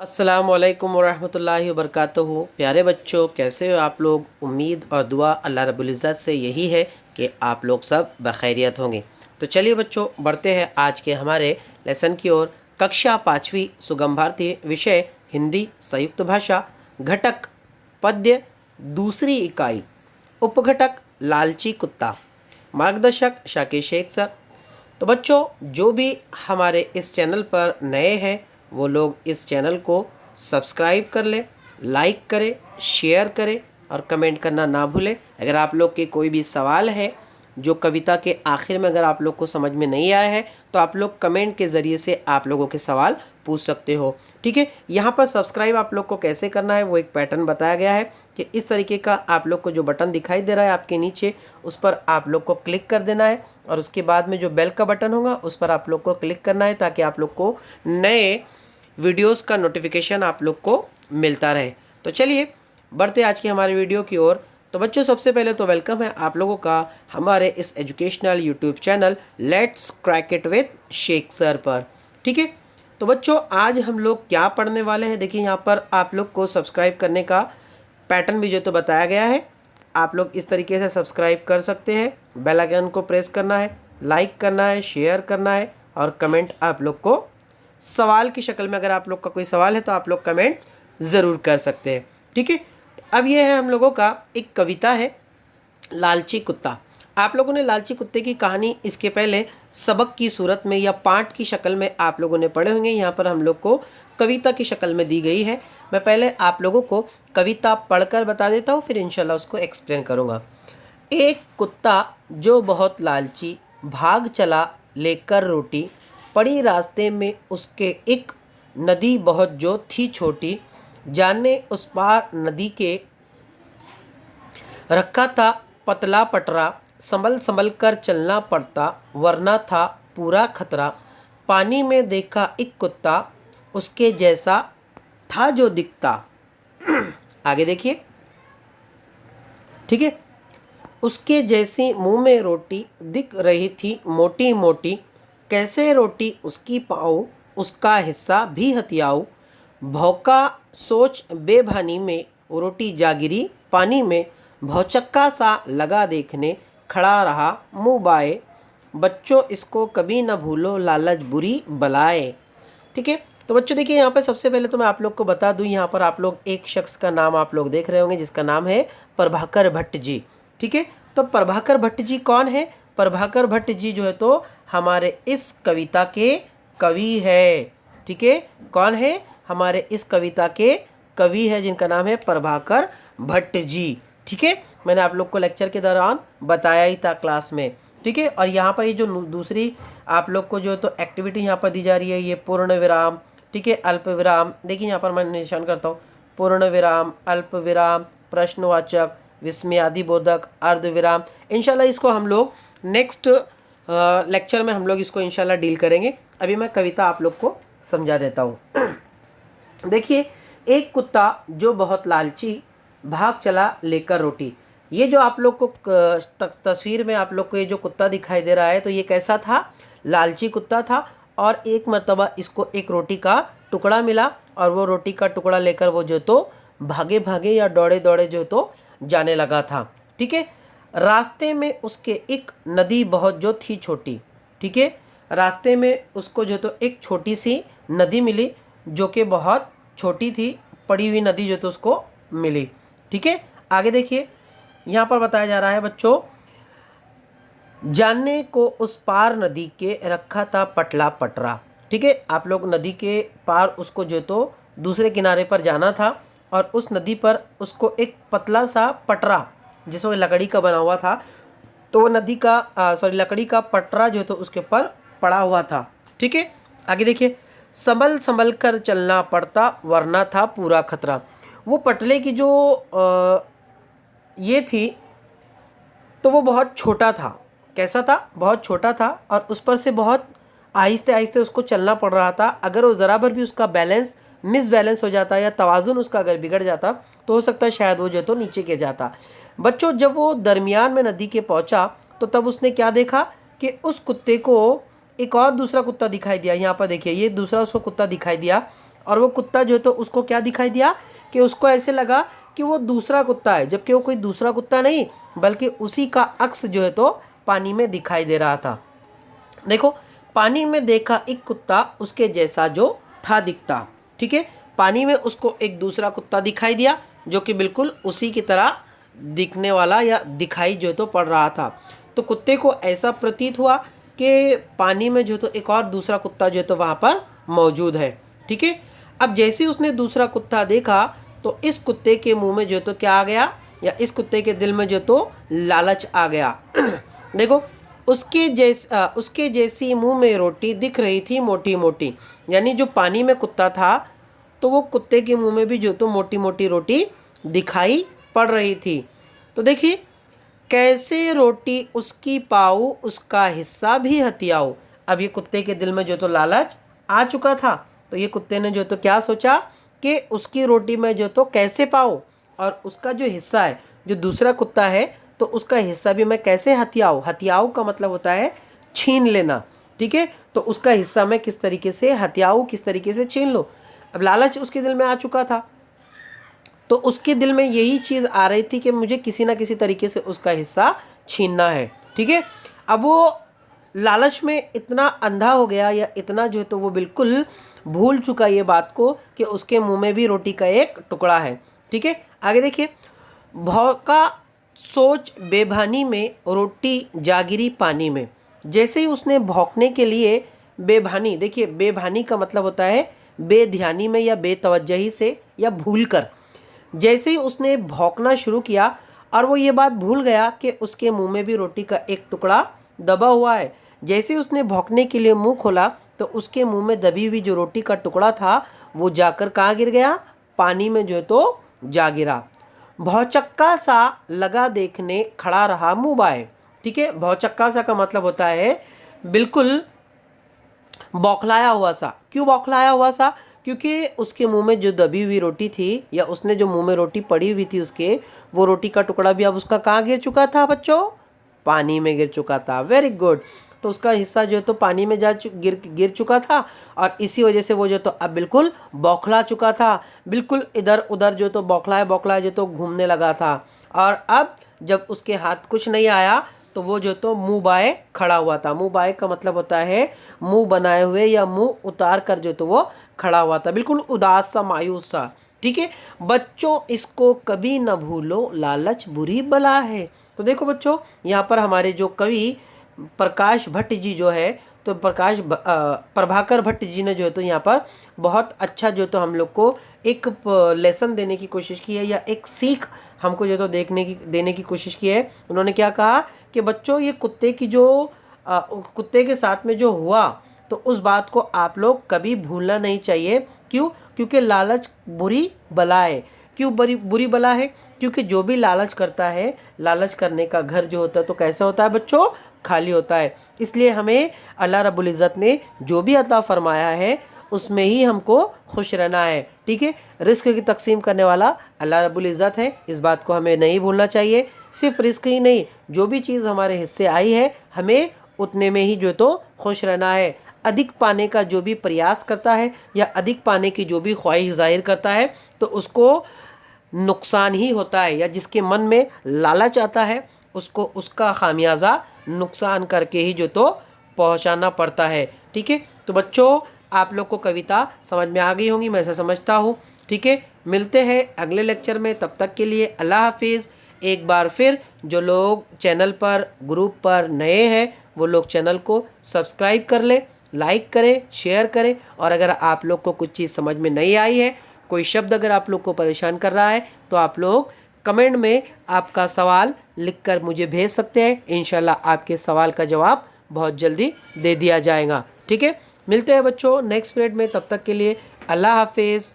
अस्सलाम वालेकुम वरहमतुल्लाहि वबरकातुहू। प्यारे बच्चों, कैसे हो आप लोग। उम्मीद और दुआ अल्लाह रब्बुल इज़्ज़त से यही है कि आप लोग सब बखैरियत होंगे। तो चलिए बच्चों, बढ़ते हैं आज के हमारे लेसन की ओर। कक्षा 5वीं सुगम भारतीय, विषय हिंदी संयुक्त भाषा, घटक पद्य, दूसरी इकाई, उपघटक लालची कुत्ता। मार्गदर्शक शाकिर शेख सर। तो बच्चों, जो भी हमारे इस चैनल पर नए हैं वो लोग इस चैनल को सब्सक्राइब कर लें, लाइक करें, शेयर करें और कमेंट करना ना भूलें। अगर आप लोग के कोई भी सवाल है जो कविता के आखिर में अगर आप लोग को समझ में नहीं आया है तो आप लोग कमेंट के ज़रिए से आप लोगों के सवाल पूछ सकते हो। ठीक है, यहाँ पर सब्सक्राइब आप लोग को कैसे करना है वो एक पैटर्न बताया गया है कि इस तरीके का आप लोग को जो बटन दिखाई दे रहा है आपके नीचे, उस पर आप लोग को क्लिक कर देना है और उसके बाद में जो बेल का बटन होगा उस पर आप लोग को क्लिक करना है ताकि आप लोग को नए वीडियोस का नोटिफिकेशन आप लोग को मिलता रहे। तो चलिए बढ़ते आज की हमारी वीडियो की ओर। तो बच्चों, सबसे पहले तो वेलकम है आप लोगों का हमारे इस educational YouTube channel let's crack it with Shaikh sir पर। ठीक है, तो बच्चों आज हम लोग क्या पढ़ने वाले हैं, देखिए यहाँ पर आप लोग को सब्सक्राइब करने का पैटर्न भी जो तो बताया गया है। आप लोग इस तरीके से सब्सक्राइब कर सकते हैं, बेल आइकन को प्रेस करना है, लाइक करना है, शेयर करना है और कमेंट आप लोग को सवाल की शक्ल में, अगर आप लोग का कोई सवाल है तो आप लोग कमेंट ज़रूर कर सकते हैं। ठीक है, अब ये है हम लोगों का एक कविता है लालची कुत्ता। आप लोगों ने लालची कुत्ते की कहानी इसके पहले सबक की सूरत में या पाठ की शक्ल में आप लोगों ने पढ़े होंगे। यहाँ पर हम लोग को कविता की शक्ल में दी गई है। मैं पहले आप लोगों को कविता पढ़कर बता देता हूँ, फिर इंशाल्लाह उसको एक्सप्लेन करूँगा। एक कुत्ता जो बहुत लालची भाग चला लेकर रोटी, पड़ी रास्ते में उसके एक नदी बहुत जो थी छोटी, जाने उस पार नदी के रखा था पतला पटरा, संभल संभल कर चलना पड़ता वरना था पूरा खतरा। पानी में देखा एक कुत्ता, उसके जैसा था जो दिखता। आगे देखिए, ठीक है। उसके जैसी मुंह में रोटी दिख रही थी मोटी मोटी, कैसे रोटी उसकी पाऊँ उसका हिस्सा भी हथियाऊँ। भौंका सोच बेभानी में रोटी जागिरी पानी में, भौचक्का सा लगा देखने खड़ा रहा मुँह बाए। बच्चों इसको कभी न भूलो लालच बुरी बलाए। ठीक है, तो बच्चों देखिए यहाँ पे सबसे पहले तो मैं आप लोग को बता दूँ, यहाँ पर आप लोग एक शख्स का नाम आप लोग देख रहे होंगे जिसका नाम है प्रभाकर भट्ट जी। ठीक है, तो प्रभाकर भट्ट जी कौन है। प्रभाकर भट्ट जी जो है तो हमारे इस कविता के कवि है। ठीक है, कौन है, हमारे इस कविता के कवि है जिनका नाम है प्रभाकर भट्ट जी। ठीक है, मैंने आप लोग को लेक्चर के दौरान बताया ही था क्लास में। ठीक है, और यहाँ पर ये जो दूसरी आप लोग को जो तो एक्टिविटी यहाँ पर दी जा रही है, ये पूर्ण विराम, ठीक है, अल्प विराम। देखिए यहाँ पर मैं निशान करता हूँ, पूर्ण विराम, अल्प विराम, प्रश्नवाचक, विस्मयादिबोधक, अर्ध विराम। इंशाल्लाह इसको हम लोग नेक्स्ट लेक्चर में हम लोग इसको इंशाल्लाह डील करेंगे। अभी मैं कविता आप लोग को समझा देता हूँ। देखिए, एक कुत्ता जो बहुत लालची भाग चला लेकर रोटी। ये जो आप लोग को तस्वीर में आप लोग को ये जो कुत्ता दिखाई दे रहा है तो ये कैसा था, लालची कुत्ता था। और एक मर्तबा इसको एक रोटी का टुकड़ा मिला और वो रोटी का टुकड़ा लेकर वो जो तो भागे भागे या दौड़े दौड़े जो तो जाने लगा था। ठीक है, रास्ते में उसके एक नदी बहुत जो थी छोटी। ठीक है, रास्ते में उसको जो तो एक छोटी सी नदी मिली जो कि बहुत छोटी थी, पड़ी हुई नदी जो तो उसको मिली। ठीक है, आगे देखिए यहाँ पर बताया जा रहा है बच्चों, जानने को उस पार नदी के रखा था पटला पटरा। ठीक है, आप लोग नदी के पार उसको जो तो दूसरे किनारे पर जाना था और उस नदी पर उसको एक पतला सा पटरा जिसमें लकड़ी का बना हुआ था, तो वो नदी का लकड़ी का पटरा जो तो उसके ऊपर पड़ा हुआ था। ठीक है, आगे देखिए, संभल संभल कर चलना पड़ता वरना था पूरा खतरा। वो पटले की जो ये थी तो वो बहुत छोटा था। कैसा था, बहुत छोटा था और उस पर से बहुत आहिस्ते आहिस्ते उसको चलना पड़ रहा था। अगर वो ज़रा भर भी उसका बैलेंस मिसबैलेंस हो जाता या तवाज़ुन उसका अगर बिगड़ जाता तो हो सकता है शायद वो जो तो नीचे गिर जाता। बच्चों, जब वो दरमियान में नदी के पहुंचा तो तब उसने क्या देखा कि उस कुत्ते को एक और दूसरा कुत्ता दिखाई दिया। यहाँ पर देखिए, ये दूसरा उसको कुत्ता दिखाई दिया और वो कुत्ता जो है तो उसको क्या दिखाई दिया कि उसको ऐसे लगा कि वो दूसरा कुत्ता है, जबकि वो कोई दूसरा कुत्ता नहीं बल्कि उसी का अक्स जो है तो पानी में दिखाई दे रहा था। देखो, पानी में देखा एक कुत्ता उसके जैसा जो था दिखता, ठीक है। पानी में उसको एक दूसरा कुत्ता दिखाई दिया जो कि बिल्कुल उसी की तरह दिखने वाला या दिखाई जो है तो पड़ रहा था। तो कुत्ते को ऐसा प्रतीत हुआ कि पानी में जो तो एक और दूसरा कुत्ता जो है तो वहाँ पर मौजूद है, ठीक है। अब जैसे ही उसने दूसरा कुत्ता देखा तो इस कुत्ते के मुंह में जो तो क्या आ गया, या इस कुत्ते के दिल में जो तो लालच आ गया। देखो, उसके जैसी मुंह में रोटी दिख रही थी मोटी मोटी, यानी जो पानी में कुत्ता था तो वो कुत्ते के मुंह में भी जो तो मोटी मोटी रोटी दिखाई पड़ रही थी। तो देखिए, कैसे रोटी उसकी पाऊ उसका हिस्सा भी हथियाऊ। अब ये कुत्ते के दिल में जो तो लालच आ चुका था, तो ये कुत्ते ने जो तो क्या सोचा कि उसकी रोटी में जो तो कैसे पाऊँ, और उसका जो हिस्सा है जो दूसरा कुत्ता है तो उसका हिस्सा भी मैं कैसे हथियाऊँ। हथियाऊँ का मतलब होता है छीन लेना, ठीक है। तो उसका हिस्सा मैं किस तरीके से हथियाऊँ, किस तरीके से छीन लूँ। अब लालच उसके दिल में आ चुका था, तो उसके दिल में यही चीज़ आ रही थी कि मुझे किसी ना किसी तरीके से उसका हिस्सा छीनना है, ठीक है। अब वो लालच में इतना अंधा हो गया, या इतना जो है तो वो बिल्कुल भूल चुका ये बात को कि उसके मुंह में भी रोटी का एक टुकड़ा है, ठीक है। आगे देखिए, भौका सोच बेभानी में रोटी जागिरी पानी में। जैसे ही उसने भौंकने के लिए बेभानी, देखिए बेभानी का मतलब होता है बेध्यानी में या बेतवज्जही से या भूल कर। जैसे ही उसने भौंकना शुरू किया और वो ये बात भूल गया कि उसके मुंह में भी रोटी का एक टुकड़ा दबा हुआ है। जैसे ही उसने भौंकने के लिए मुंह खोला तो उसके मुंह में दबी हुई जो रोटी का टुकड़ा था वो जाकर कहाँ गिर गया, पानी में जो है तो जा गिरा। भौचक्का सा लगा देखने खड़ा रहा मुँह बाए, ठीक है। भौचक्का सा का मतलब होता है बिल्कुल बौखलाया हुआ सा। क्यों बौखलाया हुआ सा? क्योंकि उसके मुंह में जो दबी हुई रोटी थी, या उसने जो मुंह में रोटी पड़ी हुई थी उसके, वो रोटी का टुकड़ा भी अब उसका कहाँ गिर चुका था बच्चों? पानी में गिर चुका था। Very good. तो उसका हिस्सा जो है तो पानी में गिर चुका था, और इसी वजह से वो जो तो अब बिल्कुल बौखला चुका था, बिल्कुल इधर उधर जो तो बौखलाए बौखलाए जो तो घूमने लगा था। और अब जब उसके हाथ कुछ नहीं आया तो वो जो तो मुंह बाए खड़ा हुआ था। मुंह बाए का मतलब होता है मुंह बनाए हुए या मुंह उतार कर जो तो वो खड़ा हुआ था, बिल्कुल उदास सा, मायूस सा, ठीक है। बच्चों, इसको कभी न भूलो, लालच बुरी बला है। तो देखो बच्चों, यहाँ पर हमारे जो कवि प्रकाश भट्ट जी जो है, तो प्रभाकर भट्ट जी ने जो है तो यहाँ पर बहुत अच्छा जो तो हम लोग को एक लेसन देने की कोशिश की है, या एक सीख हमको जो तो देने की कोशिश की है। उन्होंने क्या कहा कि बच्चों, ये कुत्ते की जो कुत्ते के साथ में जो हुआ, तो उस बात को आप लोग कभी भूलना नहीं चाहिए। क्यों? क्योंकि लालच बुरी बला है। क्यों बुरी बला है? क्योंकि जो भी लालच करता है, लालच करने का घर जो होता है तो कैसा होता है बच्चों? खाली होता है। इसलिए हमें अल्लाह रब्बुल इज़्ज़त ने जो भी अता फरमाया है उसमें ही हमको खुश रहना है, ठीक है। रिस्क की तकसीम करने वाला अल्लाह रब्बुल इज़्ज़त है, इस बात को हमें नहीं भूलना चाहिए। सिर्फ रिस्क ही नहीं, जो भी चीज़ हमारे हिस्से आई है हमें उतने में ही जो तो खुश रहना है। अधिक पाने का जो भी प्रयास करता है, या अधिक पाने की जो भी ख्वाहिश जाहिर करता है, तो उसको नुकसान ही होता है। या जिसके मन में लालच आता है उसको उसका खामियाजा नुकसान करके ही जो तो पहुंचाना पड़ता है, ठीक है। तो बच्चों, आप लोग को कविता समझ में आ गई होंगी, मैं ऐसा समझता हूँ, ठीक है। मिलते हैं अगले लेक्चर में, तब तक के लिए अल्लाह हाफिज़। एक बार फिर जो लोग चैनल पर, ग्रुप पर नए हैं, वो लोग चैनल को सब्सक्राइब कर ले, लाइक करें, शेयर करें। और अगर आप लोग को कुछ चीज़ समझ में नहीं आई है, कोई शब्द अगर आप लोग को परेशान कर रहा है, तो आप लोग कमेंट में आपका सवाल लिखकर मुझे भेज सकते हैं। इंशाल्लाह आपके सवाल का जवाब बहुत जल्दी दे दिया जाएगा, ठीक है। मिलते हैं बच्चों नेक्स्ट पीरियड में, तब तक के लिए अल्लाह हाफिज़।